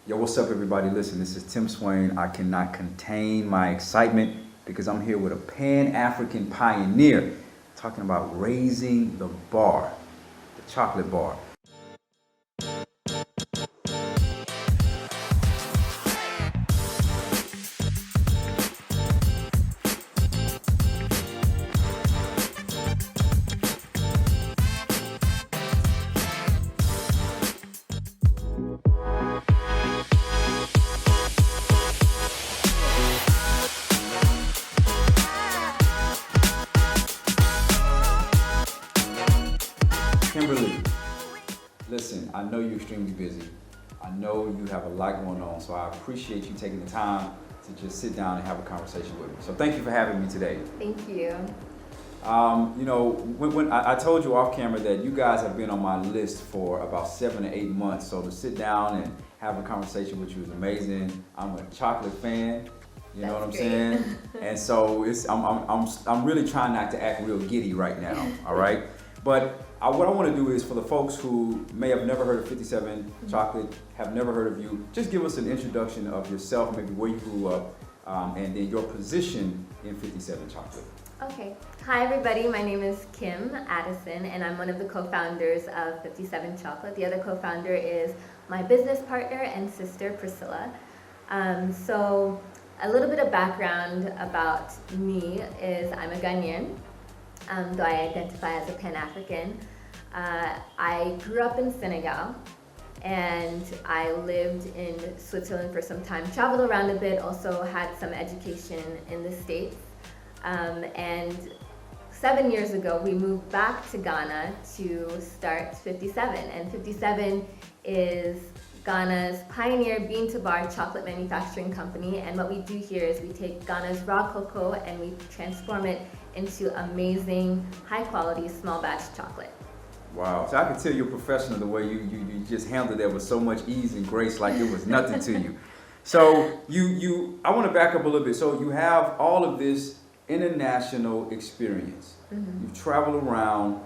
Yo, what's up, everybody? Listen, this is Tim Swain. I cannot contain my excitement because I'm here with a Pan-African pioneer talking about raising the bar, the chocolate bar. Kimberly, listen, I know you're extremely busy. I know you have a lot going on, so I appreciate you taking the time to just sit down and have a conversation with me. So thank you for having me today. Thank you. When I told you off camera that you guys have been on my list for about 7 to 8 months, so to sit down and have a conversation with you is amazing. I'm a chocolate fan. You know what I'm saying? And so I'm really trying not to act real giddy right now, all right? But what I want to do is for the folks who may have never heard of 57 Chocolate, have never heard of you, just give us an introduction of yourself, maybe where you grew up, and then your position in 57 Chocolate. Okay. Hi, everybody. My name is Kim Addison, and I'm one of the co-founders of 57 Chocolate. The other co-founder is my business partner and sister, Priscilla. So a little bit of background about me is I'm a Ghanaian, though I identify as a Pan-African. I grew up in Senegal, and I lived in Switzerland for some time, traveled around a bit, also had some education in the States. And 7 years ago, we moved back to Ghana to start 57. And 57 is Ghana's pioneer bean-to-bar chocolate manufacturing company. And what we do here is we take Ghana's raw cocoa and we transform it into amazing, high-quality, small batch chocolate. Wow. So I can tell you're a professional the way you just handled that with so much ease and grace, like it was nothing to you. So I want to back up a little bit. So you have all of this international experience. You've traveled around.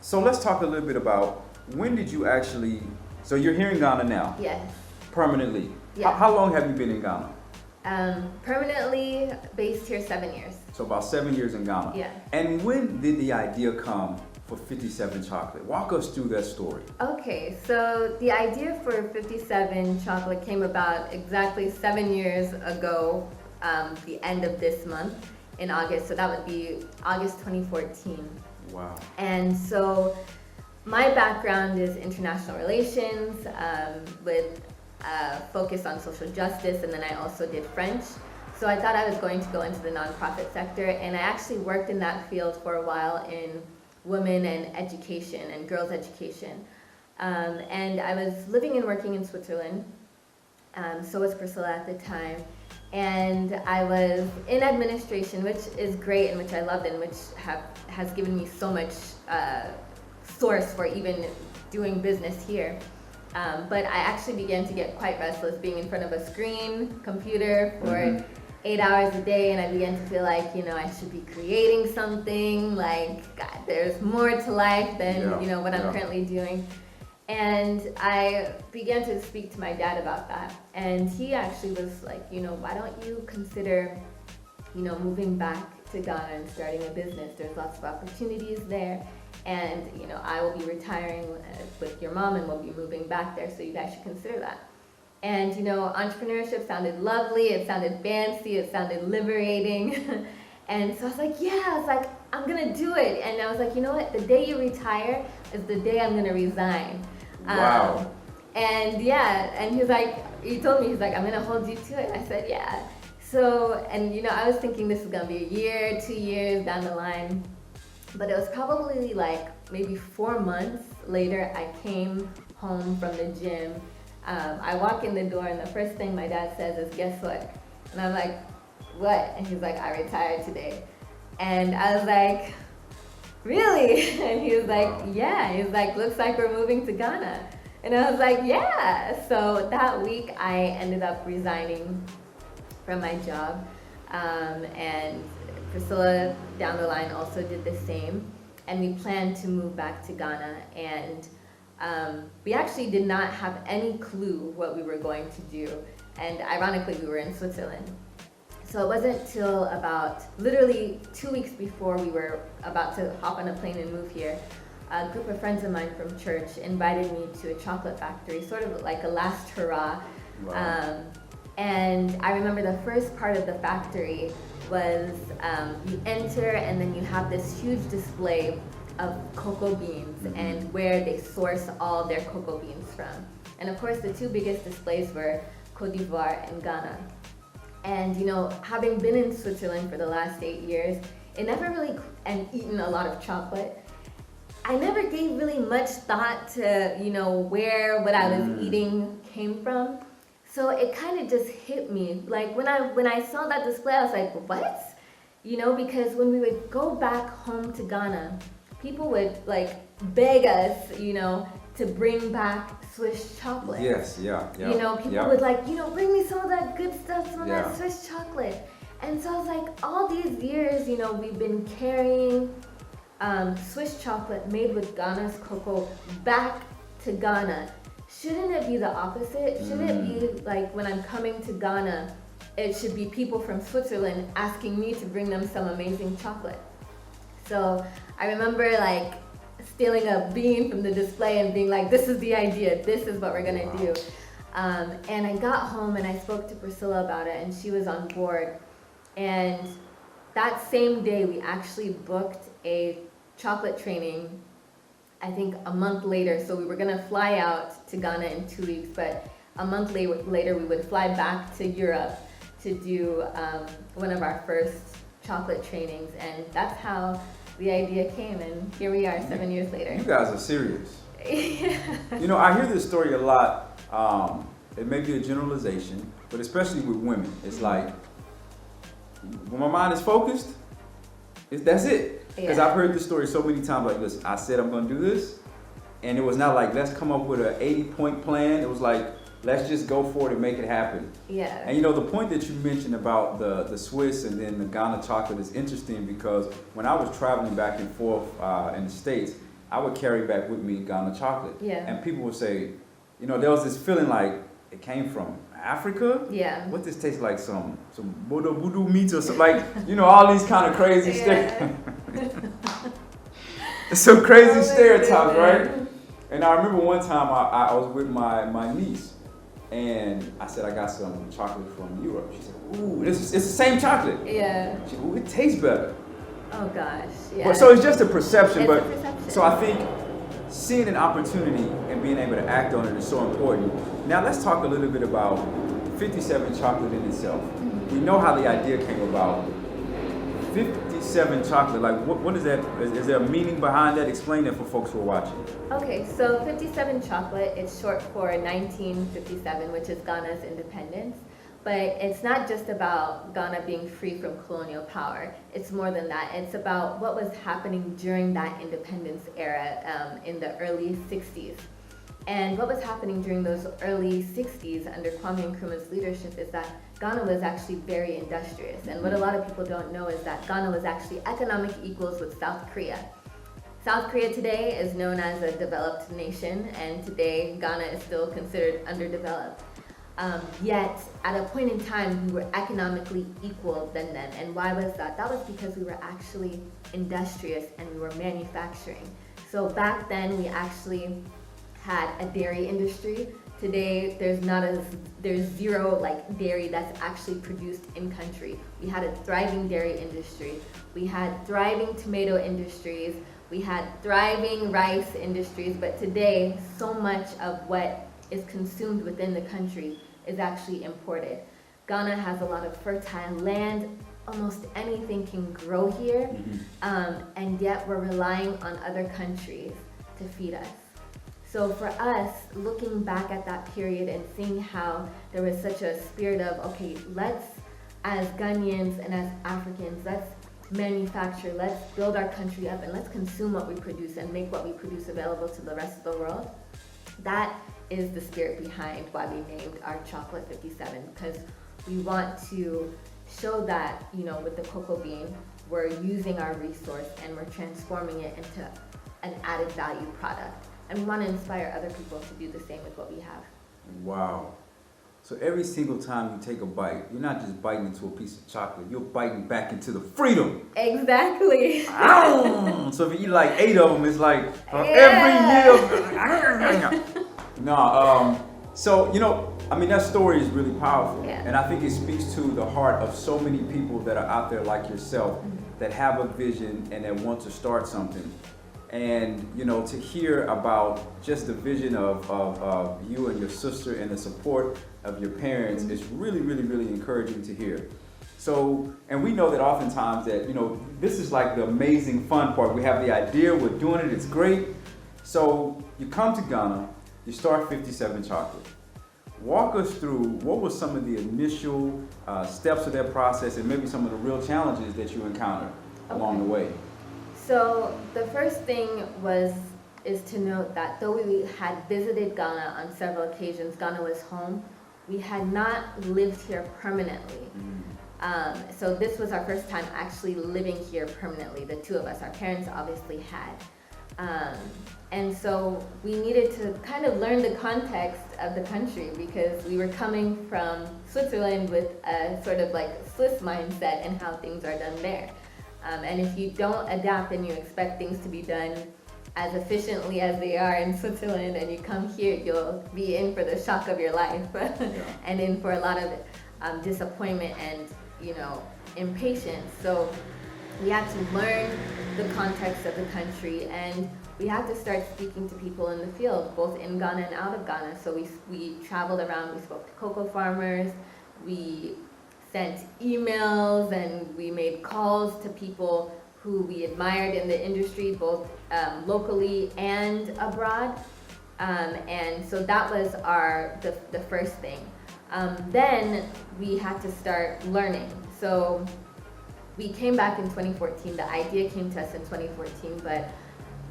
So let's talk a little bit about when did you actually, so you're here in Ghana now? Yes. Permanently? Yeah. How long have you been in Ghana? Permanently based here 7 years. So about 7 years in Ghana. Yeah. And when did the idea come for 57 Chocolate? Walk us through that story. Okay, so the idea for 57 Chocolate came about exactly 7 years ago, the end of this month in August. So that would be August 2014. Wow. And so my background is international relations with focus on social justice, and then I also did French. So I thought I was going to go into the nonprofit sector, and I actually worked in that field for a while in women and education and girls' education. And I was living and working in Switzerland, so was Priscilla at the time. And I was in administration, which is great and which I loved and which has given me so much source for even doing business here. But I actually began to get quite restless being in front of a screen, computer for 8 hours a day, and I began to feel like, I should be creating something, like, God, there's more to life than, what I'm currently doing. And I began to speak to my dad about that. And he actually was like, why don't you consider, moving back to Ghana and starting a business? There's lots of opportunities there. And, I will be retiring with your mom and we'll be moving back there, so you guys should consider that. And, entrepreneurship sounded lovely, it sounded fancy, it sounded liberating. And so I was like, I'm gonna do it. And I was like, you know what, the day you retire is the day I'm gonna resign. Wow. And he told me, I'm gonna hold you to it. I said, yeah. So, and I was thinking this is gonna be a year, 2 years down the line. But it was probably maybe 4 months later, I came home from the gym. I walk in the door and the first thing my dad says is, guess what? And I'm like, what? And he's like, I retired today. And I was like, really? And he was like, yeah. He's like, looks like we're moving to Ghana. And I was like, yeah. So that week I ended up resigning from my job. And Priscilla down the line also did the same. And we planned to move back to Ghana. And we actually did not have any clue what we were going to do. And ironically, we were in Switzerland. So it wasn't till about literally 2 weeks before we were about to hop on a plane and move here, a group of friends of mine from church invited me to a chocolate factory, sort of like a last hurrah. Wow. And I remember the first part of the factory was you enter and then you have this huge display of cocoa beans and where they source all their cocoa beans from. And of course the two biggest displays were Côte d'Ivoire and Ghana. And you know, having been in Switzerland for the last 8 years, it never really, and eaten a lot of chocolate, I never gave really much thought to, you know, where what I was eating came from. So it kind of just hit me. Like when I saw that display, I was like, what? You know, because when we would go back home to Ghana, people would like beg us, you know, to bring back Swiss chocolate. Yes, yeah. You know, people would like, you know, bring me some of that good stuff, some of that Swiss chocolate. And so I was like, all these years, you know, we've been carrying Swiss chocolate made with Ghana's cocoa back to Ghana. Shouldn't it be the opposite? Shouldn't it be like when I'm coming to Ghana, it should be people from Switzerland asking me to bring them some amazing chocolate? So I remember like stealing a bean from the display and being like, this is the idea, this is what we're gonna do. And I got home and I spoke to Priscilla about it and she was on board. And that same day we actually booked a chocolate training, I think a month later. So we were gonna fly out to Ghana in 2 weeks, but a month later we would fly back to Europe to do one of our first chocolate trainings. And that's how the idea came, and here we are 7 years later. You guys are serious. You know, I hear this story a lot. It may be a generalization, but especially with women. It's like, when my mind is focused, that's it. Because I've heard this story so many times, like, listen, I said I'm gonna do this, and it was not like, let's come up with an 80-point plan. It was like, let's just go for it and make it happen. Yeah. And you know, the point that you mentioned about the Swiss and then the Ghana chocolate is interesting because when I was traveling back and forth in the States, I would carry back with me Ghana chocolate. Yeah. And people would say, you know, there was this feeling like it came from Africa. Yeah. What this tastes like, some voodoo meat or something, like, you know, all these kind of crazy some crazy stereotypes, right? And I remember one time I was with my niece. And I said, I got some chocolate from Europe. She said, ooh, it's the same chocolate. Yeah. She said, ooh, it tastes better. Oh gosh, yeah. But, so it's just a perception. It's but a perception. So I think seeing an opportunity and being able to act on it is so important. Now let's talk a little bit about 57 chocolate in itself. We know how the idea came about. 57 chocolate, like what is that? Is there a meaning behind that? Explain that for folks who are watching. Okay, so 57 chocolate, it's short for 1957, which is Ghana's independence. But it's not just about Ghana being free from colonial power. It's more than that. It's about what was happening during that independence era in the early 60s. And what was happening during those early 60s under Kwame Nkrumah's leadership is that Ghana was actually very industrious. And what a lot of people don't know is that Ghana was actually economic equals with South Korea. South Korea today is known as a developed nation, and today Ghana is still considered underdeveloped. Yet, at a point in time, we were economically equal than them. And why was that? That was because we were actually industrious and we were manufacturing. So back then, we actually had a dairy industry. Today, there's zero like dairy that's actually produced in country. We had a thriving dairy industry. We had thriving tomato industries. We had thriving rice industries. But today, so much of what is consumed within the country is actually imported. Ghana has a lot of fertile land. Almost anything can grow here, and yet we're relying on other countries to feed us. So for us, looking back at that period and seeing how there was such a spirit of, okay, let's, as Ghanaians and as Africans, let's manufacture, let's build our country up, and let's consume what we produce and make what we produce available to the rest of the world. That is the spirit behind why we named our chocolate 57, because we want to show that, you know, with the cocoa bean, we're using our resource and we're transforming it into an added value product. and we want to inspire other people to do the same with what we have. Wow. So every single time you take a bite, you're not just biting into a piece of chocolate, you're biting back into the freedom. Exactly. So if you eat like 8 of them, it's like every year. No, so, I mean, that story is really powerful. Yeah. And I think it speaks to the heart of so many people that are out there like yourself that have a vision and that want to start something. And, to hear about just the vision of you and your sister and the support of your parents is really, really, really encouraging to hear. So, and we know that oftentimes that, this is like the amazing fun part. We have the idea, we're doing it, it's great. So you come to Ghana, you start 57 Chocolate. Walk us through what were some of the initial steps of that process and maybe some of the real challenges that you encountered along the way. So the first thing is to note that though we had visited Ghana on several occasions, Ghana was home, we had not lived here permanently. So this was our first time actually living here permanently, the two of us. Our parents obviously had. And so we needed to kind of learn the context of the country because we were coming from Switzerland with a sort of like Swiss mindset and how things are done there. And if you don't adapt and you expect things to be done as efficiently as they are in Switzerland and you come here, you'll be in for the shock of your life and in for a lot of disappointment and, impatience. So we had to learn the context of the country and we had to start speaking to people in the field, both in Ghana and out of Ghana. So we traveled around, we spoke to cocoa farmers, we sent emails and we made calls to people who we admired in the industry, both locally and abroad. And so that was the first thing. Then we had to start learning. So we came back in 2014. The idea came to us in 2014, but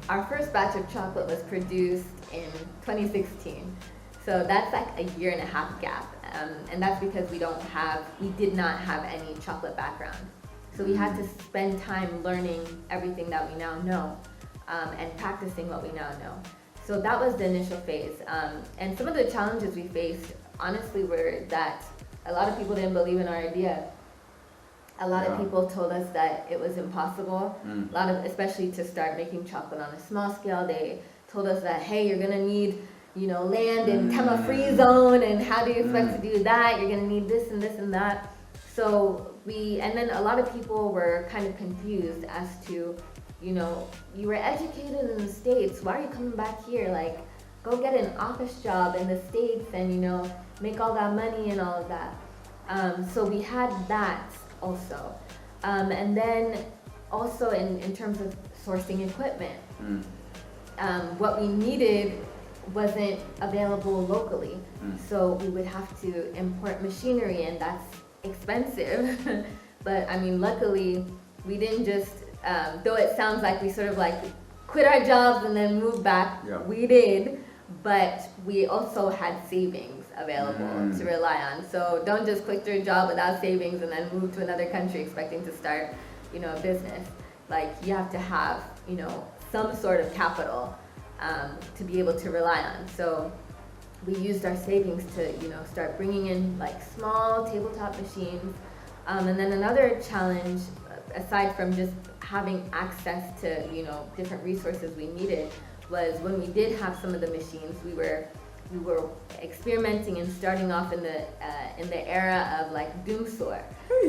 our first batch of chocolate was produced in 2016. So that's like a 1.5 year gap. And that's because we did not have any chocolate background. So we had to spend time learning everything that we now know and practicing what we now know. So that was the initial phase. And some of the challenges we faced, honestly, were that a lot of people didn't believe in our idea. A lot of people told us that it was impossible. Especially to start making chocolate on a small scale, they told us that, hey, you're gonna need land in Tema free zone, and how do you expect to do that? You're gonna need this and this and that. So and then a lot of people were kind of confused as to, you were educated in the States, why are you coming back here? Like, go get an office job in the States and, make all that money and all of that. So we had that also. And then also in terms of sourcing equipment, what we needed wasn't available locally. So we would have to import machinery, and that's expensive. But I mean, luckily we didn't just, though it sounds like we sort of like quit our jobs and then moved back, we did, but we also had savings available to rely on. So don't just quit your job without savings and then move to another country expecting to start, a business. Like, you have to have, some sort of capital to be able to rely on. So we used our savings to, start bringing in like small tabletop machines. And then another challenge, aside from just having access to, different resources we needed, was when we did have some of the machines, we were experimenting and starting off in the era of like Doomsor.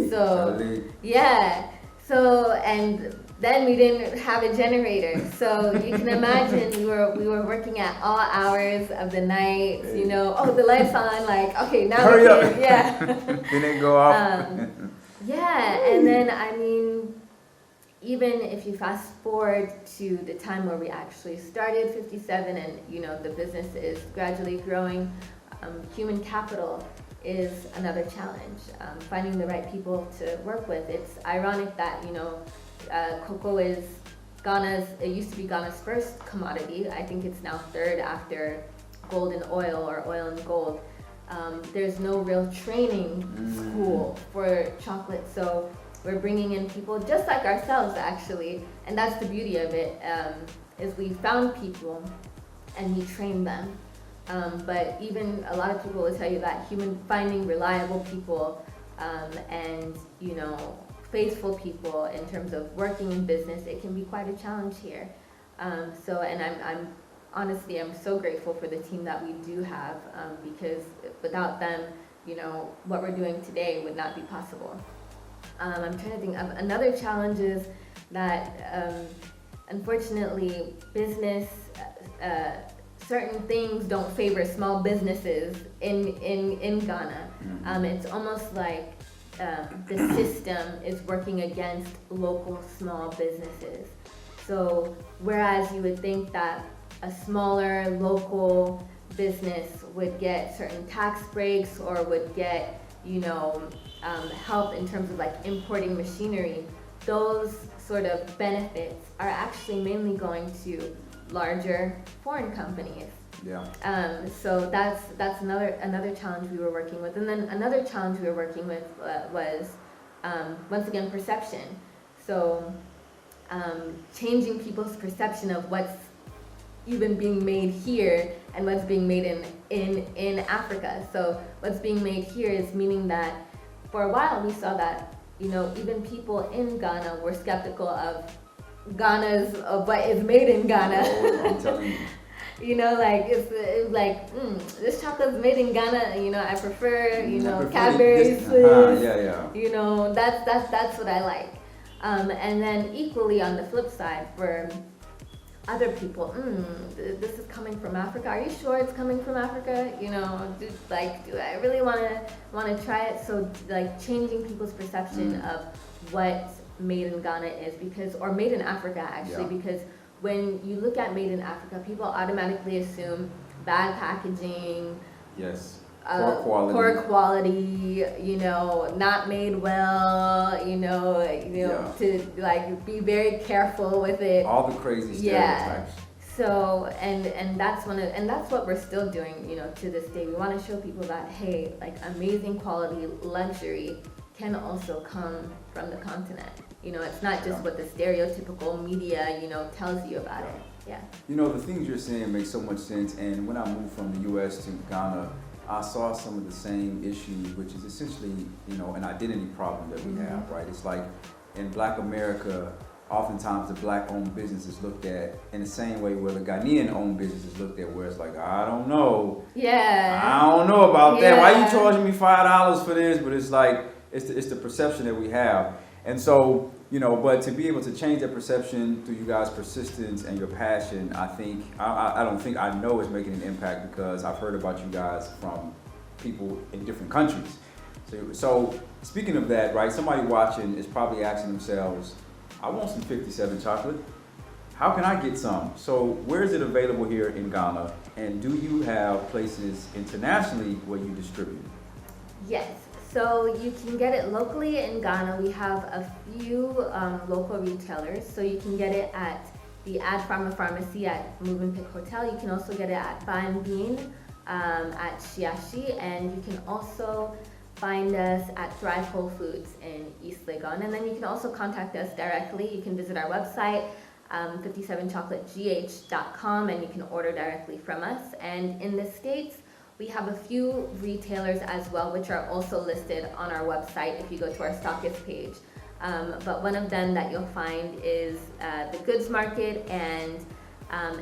So yeah. So, and then we didn't have a generator. So you can imagine we were working at all hours of the night, the light's on, like, okay, now hurry up. Yeah. Then it go off. Yeah, and then I mean, even if you fast forward to the time where we actually started 57 and, the business is gradually growing, human capital is another challenge. Finding the right people to work with. It's ironic that, cocoa is it used to be Ghana's first commodity. I think it's now third after gold and oil, or oil and gold. There's no real training school for chocolate, so we're bringing in people just like ourselves, actually, and that's the beauty of it, is we found people and he trained them. But even a lot of people will tell you that finding reliable people and faithful people in terms of working in business, it can be quite a challenge here. And I'm honestly, I'm so grateful for the team that we do have, because without them, what we're doing today would not be possible. I'm trying to think of another challenge is that unfortunately business, certain things don't favor small businesses in Ghana. It's almost like the system is working against local small businesses. So whereas you would think that a smaller local business would get certain tax breaks or would get, help in terms of like importing machinery, those sort of benefits are actually mainly going to larger foreign companies. Yeah. So that's another challenge we were working with, and then another challenge we were working with was once again perception. So changing people's perception of what's even being made here and what's being made in Africa. So what's being made here is meaning that for a while we saw that even people in Ghana were skeptical of what is made in Ghana. Oh, I'm telling you. It's like this chocolate's made in Ghana. I prefer prefer Cadbury this. Swiss. Yeah. That's what I like. And then equally on the flip side, for other people, this is coming from Africa. Are you sure it's coming from Africa? Do I really want to try it? So like changing people's perception of what made in Ghana is, or made in Africa actually, because when you look at made in Africa, people automatically assume bad packaging. Yes. Poor quality, not made well, to like be very careful with it. All the crazy stereotypes. So and that's what we're still doing, to this day. We want to show people that hey, like amazing quality luxury can also come from the continent. It's not just what the stereotypical media, tells you about it. Yeah. The things you're saying make so much sense. And when I moved from the U.S. to Ghana, I saw some of the same issues, which is essentially, an identity problem that we have, right? It's like in Black America, oftentimes the Black-owned business is looked at in the same way where the Ghanaian-owned business is looked at, where it's like, I don't know. Yeah. I don't know about that. Why are you charging me $5 for this? But it's like, it's the perception that we have. And so, but to be able to change that perception through you guys' persistence and your passion, I think, I know it's making an impact, because I've heard about you guys from people in different countries. So speaking of that, right, somebody watching is probably asking themselves, I want some 57 chocolate. How can I get some? So where is it available here in Ghana? And do you have places internationally where you distribute? Yes. So you can get it locally in Ghana. We have a few local retailers. So you can get it at the Ad Pharma Pharmacy at Move and Pick Hotel. You can also get it at Ban Bean at Shiashi. And you can also find us at Thrive Whole Foods in East Legon. And then you can also contact us directly. You can visit our website, 57chocolategh.com, and you can order directly from us. And in the States, we have a few retailers as well, which are also listed on our website if you go to our stockist page. But one of them that you'll find is the Goods Market and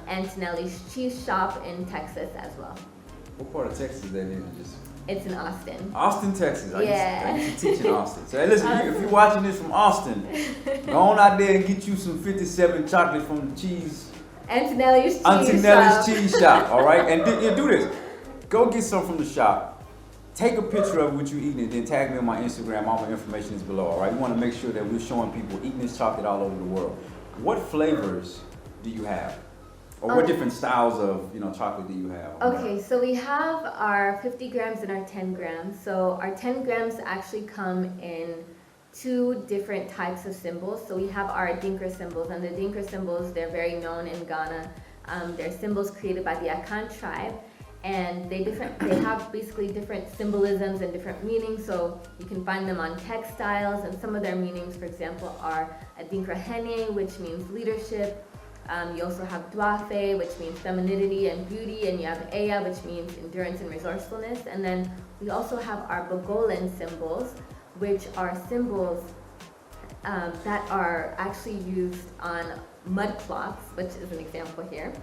Antonelli's Cheese Shop in Texas as well. What part of Texas is that in? It's in Austin. Austin, Texas. I used to teach in Austin. So hey, listen, if you're watching this from Austin, go on out there and get you some 57 chocolate from the cheese. Antonelli's Cheese Shop. All right, and do this. Go get some from the shop. Take a picture of what you're eating, and then tag me on my Instagram. All my information is below. All right, we want to make sure that we're showing people eating this chocolate all over the world. What flavors do you have? Or what different styles of chocolate do you have? Okay, so we have our 50 grams and our 10 grams. So our 10 grams actually come in 2 different types of symbols. So we have our Adinkra symbols, and the Adinkra symbols, they're very known in Ghana. They're symbols created by the Akan tribe, and they have basically different symbolisms and different meanings. So you can find them on textiles, and some of their meanings, for example, are Adinkra Hene, which means leadership. You also have Dwafe, which means femininity and beauty, and you have Eya, which means endurance and resourcefulness. And then we also have our Bogolan symbols, which are symbols that are actually used on mud cloths, which is an example here.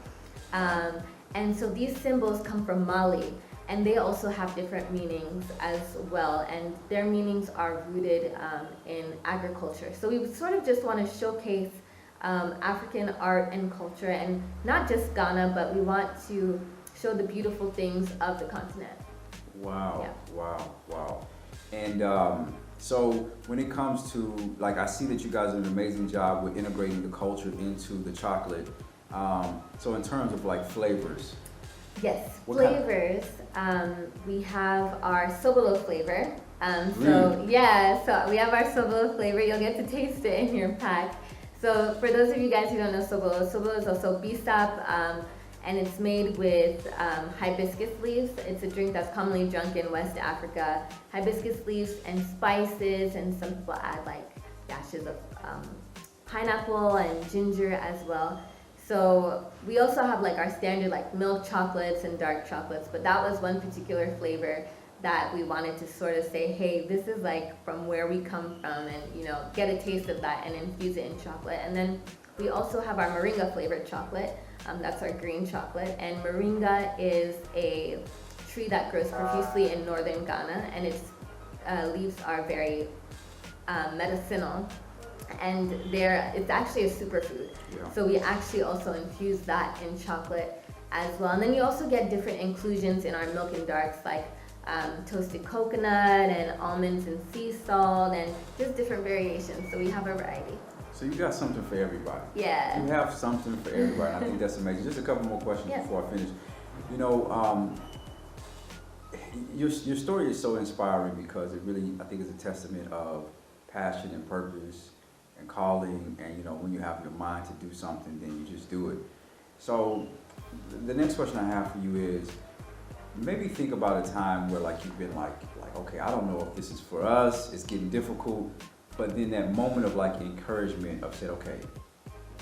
And so these symbols come from Mali, and they also have different meanings as well, and their meanings are rooted in agriculture. So we sort of just want to showcase African art and culture, and not just Ghana, but we want to show the beautiful things of the continent. Wow, Yeah. wow. And so when it comes to, like, I see that you guys do an amazing job with integrating the culture into the chocolate. So in terms of like flavors. Yes, What flavors. We have our Sobolo flavor. So Really? yeah, so we have our Sobolo flavor. You'll get to taste it in your pack. So for those of you guys who don't know Sobolo, Sobolo is also bisap, and it's made with hibiscus leaves. It's a drink that's commonly drunk in West Africa. Hibiscus leaves and spices, and some people add like dashes of pineapple and ginger as well. So we also have like our standard like milk chocolates and dark chocolates, but that was one particular flavor that we wanted to sort of say, hey, this is like from where we come from, and you know, get a taste of that and infuse it in chocolate. And then we also have our moringa flavored chocolate. That's our green chocolate, and moringa is a tree that grows profusely in northern Ghana, and its leaves are very medicinal, and it's actually a superfood. Yeah. So we actually also infuse that in chocolate as well. And then you also get different inclusions in our milk and darks, like toasted coconut and almonds and sea salt, and just different variations. So we have a variety. So you got something for everybody. Yeah. You have something for everybody. And I think that's amazing. Just a couple more questions Yeah. before I finish. You know, your story is so inspiring because it really, I think, is a testament of passion and purpose and calling. And you know, when you have your mind to do something, then you just do it. So the next question I have for you is, maybe think about a time where like you've been like, okay, I don't know if this is for us. It's getting difficult. But then that moment of like encouragement of said, okay,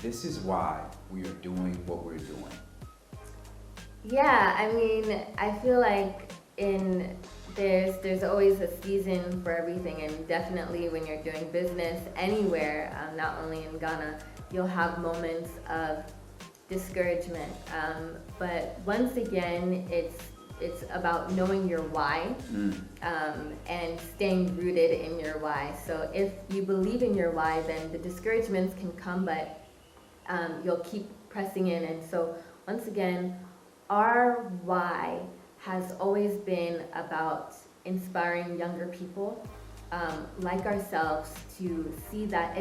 this is why we are doing what we're doing. Yeah, I mean, I feel like there's always a season for everything, and definitely when you're doing business anywhere, not only in Ghana, you'll have moments of discouragement. But once again, it's about knowing your why, and staying rooted in your why. So if you believe in your why, then the discouragements can come, but you'll keep pressing in. And so once again, our why has always been about inspiring younger people like ourselves to see that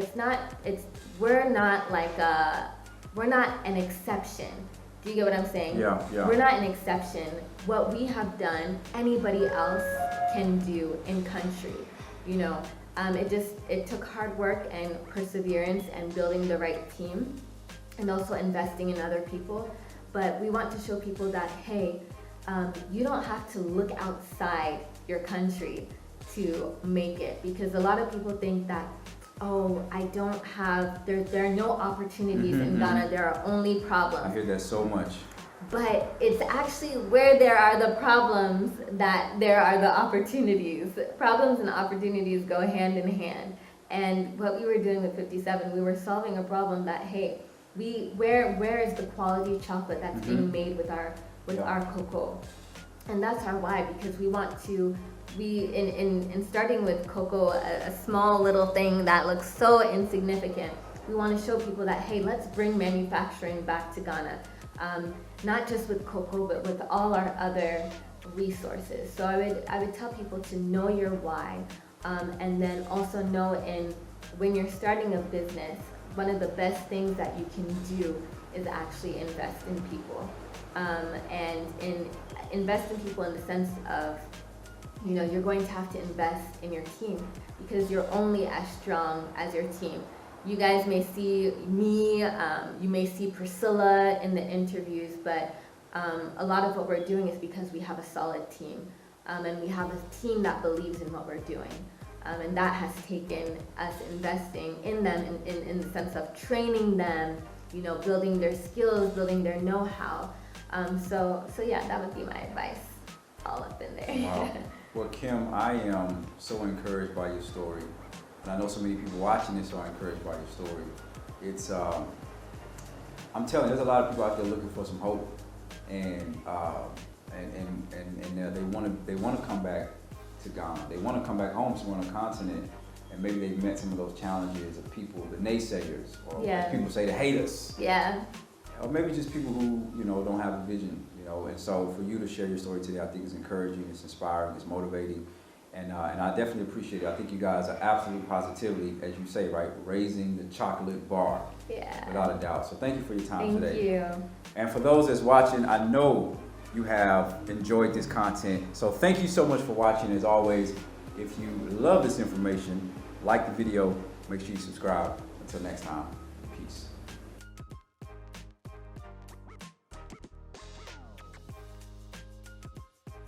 we're not an exception. Do you get what I'm saying? Yeah. We're not an exception. What we have done, anybody else can do in country. You know, it took hard work and perseverance and building the right team, and also investing in other people. But we want to show people that, hey, you don't have to look outside your country to make it, because a lot of people think that, oh, there are no opportunities in Ghana, there are only problems. I hear that so much. But it's actually where there are the problems that there are the opportunities. Problems and opportunities go hand in hand. And what we were doing with 57, we were solving a problem that, hey, where is the quality chocolate that's being made with our cocoa? And that's our why, because we want to, in starting with cocoa, a small little thing that looks so insignificant, we want to show people that, hey, let's bring manufacturing back to Ghana. Not just with cocoa, but with all our other resources. So I would tell people to know your why, and then also know when you're starting a business, one of the best things that you can do is actually invest in people, and invest in people in the sense of, you know, you're going to have to invest in your team, because you're only as strong as your team. You guys may see me, you may see Priscilla in the interviews, but a lot of what we're doing is because we have a solid team, and we have a team that believes in what we're doing. And that has taken us investing in them in the sense of training them, building their skills, building their know-how. So yeah, that would be my advice, all up in there. Wow. Well, Kim, I am so encouraged by your story, and I know so many people watching this are encouraged by your story. It's I'm telling you, there's a lot of people out there looking for some hope, and they want to come back to Ghana. They want to come back home to on the continent, and maybe they've met some of those challenges of people, the naysayers, or Yeah. people say the haters, Yeah. or maybe just people who don't have a vision. And so for you to share your story today, I think is encouraging, it's inspiring, it's motivating, and I definitely appreciate it. I think you guys are absolutely positively, as you say, right, raising the chocolate bar, Yeah. without a doubt. So thank you for your time today. Thank you. And for those that's watching, I know you have enjoyed this content. So thank you so much for watching. As always, if you love this information, like the video, make sure you subscribe. Until next time.